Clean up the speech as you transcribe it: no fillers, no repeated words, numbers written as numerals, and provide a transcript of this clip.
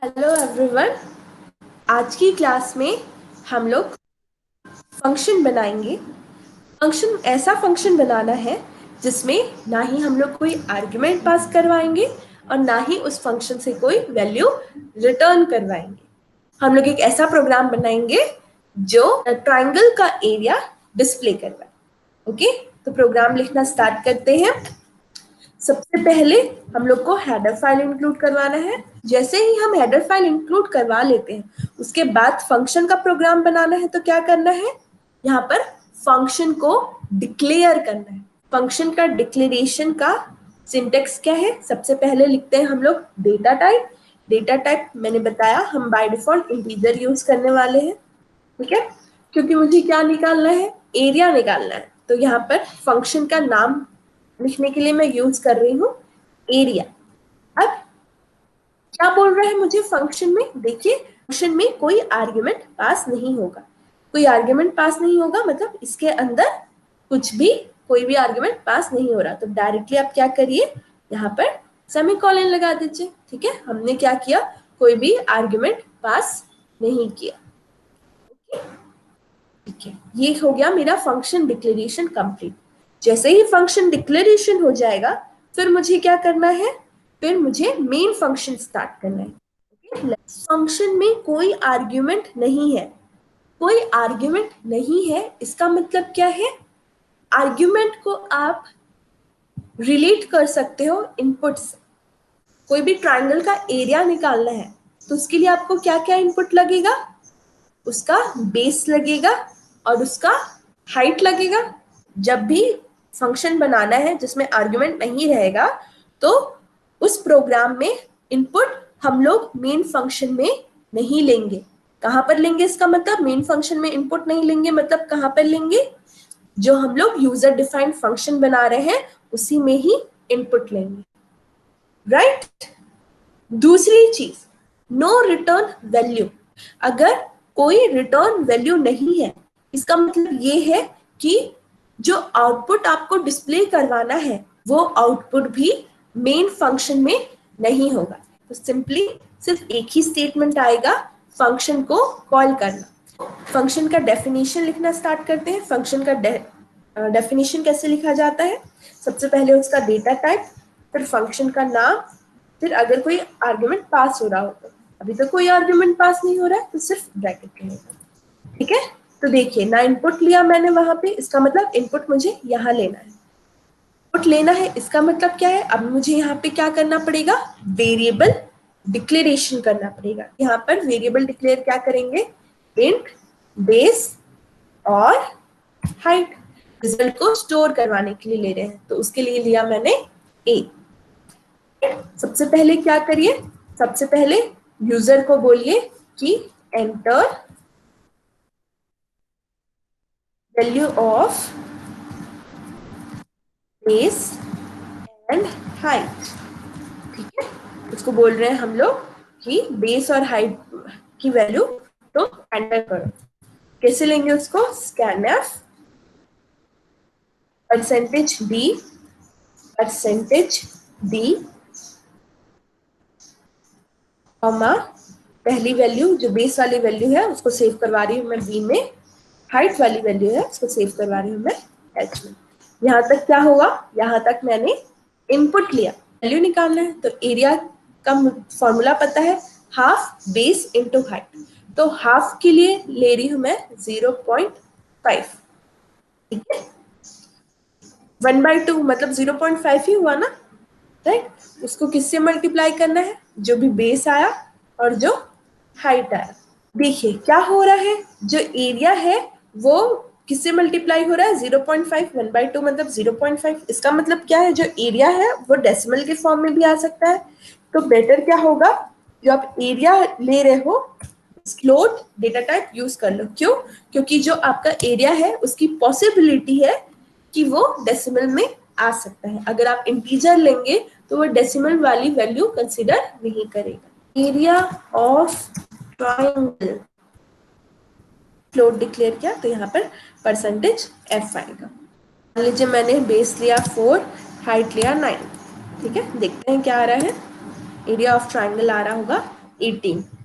Hello everyone. आज की class में हम लोग फंक्शन बनाएंगे। फंक्शन ऐसा फंक्शन बनाना है जिसमें ना ही हम लोग कोई आर्गुमेंट पास करवाएंगे और ना ही उस फंक्शन से कोई वैल्यू रिटर्न करवाएंगे। हम लोग एक ऐसा प्रोग्राम बनाएंगे जो ट्राइंगल का एरिया डिस्प्ले करवाए। ओके, तो प्रोग्राम लिखना स्टार्ट करते हैं। सबसे पहले हम लोग को हेडर फाइल इंक्लूड करवाना है। जैसे ही हम हेडर फाइल इंक्लूड करवा लेते हैं उसके बाद फंक्शन का प्रोग्राम बनाना है। तो क्या करना है, यहाँ पर फंक्शन को डिक्लेयर करना है। फंक्शन का डिक्लेरेशन का सिंटेक्स क्या है, सबसे पहले लिखते हैं हम लोग डेटा टाइप। डेटा टाइप मैंने बताया हम बाय डिफॉल्ट इंटीजर यूज करने वाले हैं, ठीक है, क्योंकि मुझे क्या निकालना है, एरिया निकालना है। तो यहाँ पर फंक्शन का नाम लिखने के लिए मैं यूज कर रही हूँ एरिया। अब क्या बोल रहा है मुझे फंक्शन में, देखिए फंक्शन में कोई आर्ग्यूमेंट पास नहीं होगा। कोई आर्ग्यूमेंट पास नहीं होगा मतलब इसके अंदर कुछ भी कोई भी आर्ग्यूमेंट पास नहीं हो रहा। तो डायरेक्टली आप क्या करिए, यहाँ पर सेमीकोलन लगा दीजिए। ठीक है, हमने क्या किया, कोई भी आर्ग्यूमेंट पास नहीं किया। ठीक है, ये हो गया मेरा फंक्शन डिक्लेरेशन कंप्लीट। जैसे ही फंक्शन डिक्लेरेशन हो जाएगा फिर मुझे क्या करना है, फिर मुझे मेन फंक्शन स्टार्ट करना है। फंक्शन में कोई आर्ग्यूमेंट नहीं है। कोई आर्ग्यूमेंट नहीं है इसका मतलब क्या है, आर्ग्यूमेंट को आप रिलेट कर सकते हो इनपुट से। कोई भी ट्राइंगल का एरिया निकालना है तो उसके लिए आपको क्या क्या इनपुट लगेगा, उसका बेस लगेगा और उसका हाइट लगेगा। जब भी फंक्शन बनाना है जिसमें आर्गुमेंट नहीं रहेगा तो उस प्रोग्राम में इनपुट हम लोग मेन फंक्शन में नहीं लेंगे। कहां पर लेंगे, इसका मतलब मेन फंक्शन में इनपुट नहीं लेंगे, मतलब कहां पर लेंगे, जो हम लोग यूजर डिफाइंड फंक्शन बना रहे हैं उसी में ही इनपुट लेंगे, राइट। दूसरी चीज, नो रिटर्न वैल्यू। अगर कोई रिटर्न वैल्यू नहीं है इसका मतलब ये है कि जो आउटपुट आपको डिस्प्ले करवाना है वो आउटपुट भी मेन फंक्शन में नहीं होगा। तो सिंपली सिर्फ एक ही स्टेटमेंट आएगा, फंक्शन को कॉल करना। फंक्शन का डेफिनेशन लिखना स्टार्ट करते हैं। फंक्शन का डेफिनेशन कैसे लिखा जाता है, सबसे पहले उसका डेटा टाइप, फिर फंक्शन का नाम, फिर अगर कोई आर्गुमेंट पास हो रहा हो तो। अभी तो कोई आर्गुमेंट पास नहीं हो रहा है तो सिर्फ ब्रैकेट रहेगा, ठीक है। तो देखिए ना, इनपुट लिया मैंने वहां पे, इसका मतलब इनपुट मुझे यहाँ लेना है। इनपुट लेना है इसका मतलब क्या है, अब मुझे यहाँ पे क्या करना पड़ेगा, वेरिएबल डिक्लेरेशन करना पड़ेगा। यहाँ पर वेरिएबल डिक्लेयर क्या करेंगे, इंट बेस और हाइट। रिजल्ट को स्टोर करवाने के लिए ले रहे हैं तो उसके लिए लिया मैंने ए। सबसे पहले क्या करिए, सबसे पहले यूजर को बोलिए कि enter value of base and height. ठीक है, उसको बोल रहे हैं हम लोग कि बेस और हाइट की वैल्यू तो एंटर करो। कैसे लेंगे उसको, स्कैनफ परसेंटेज डी कॉमा पहली वैल्यू जो बेस वाली वैल्यू है उसको सेव करवा रही हूँ मैं बी में, हाइट वाली वैल्यू है उसको सेव करवा रही हूँ मैं एच में। यहाँ तक क्या होगा, यहाँ तक मैंने इनपुट लिया, वैल्यू निकालना है तो एरिया का फॉर्मूला पता है, हाफ बेस इंटू हाइट। तो हाफ के लिए ले रही हूँ मैं 0.5, ठीक है। 1/2 मतलब 0.5 ही हुआ ना, राइट। उसको किससे मल्टीप्लाई करना है, जो भी बेस आया और जो हाइट आया। देखिए क्या हो रहा है, जो एरिया है वो किससे मल्टीप्लाई हो रहा है, 0.5, 1/2 मतलब 0.5। इसका मतलब क्या है, जो एरिया है वो डेसिमल के फॉर्म में भी आ सकता है। तो बेटर क्या होगा, जो आप एरिया ले रहे हो फ्लोट डेटा टाइप यूज कर लो। क्यों, क्योंकि जो आपका एरिया है उसकी पॉसिबिलिटी है कि वो डेसिमल में आ सकता है। अगर आप इंटीजर लेंगे तो वो डेसिमल वाली वैल्यू कंसिडर नहीं करेगा। Area of triangle float declare किया तो यहाँ पर परसेंटेज एफ आएगा। मान लीजिए मैंने बेस लिया 4, हाइट लिया 9, ठीक है। देखते हैं क्या आ रहा है, एरिया ऑफ ट्राइंगल आ रहा होगा 18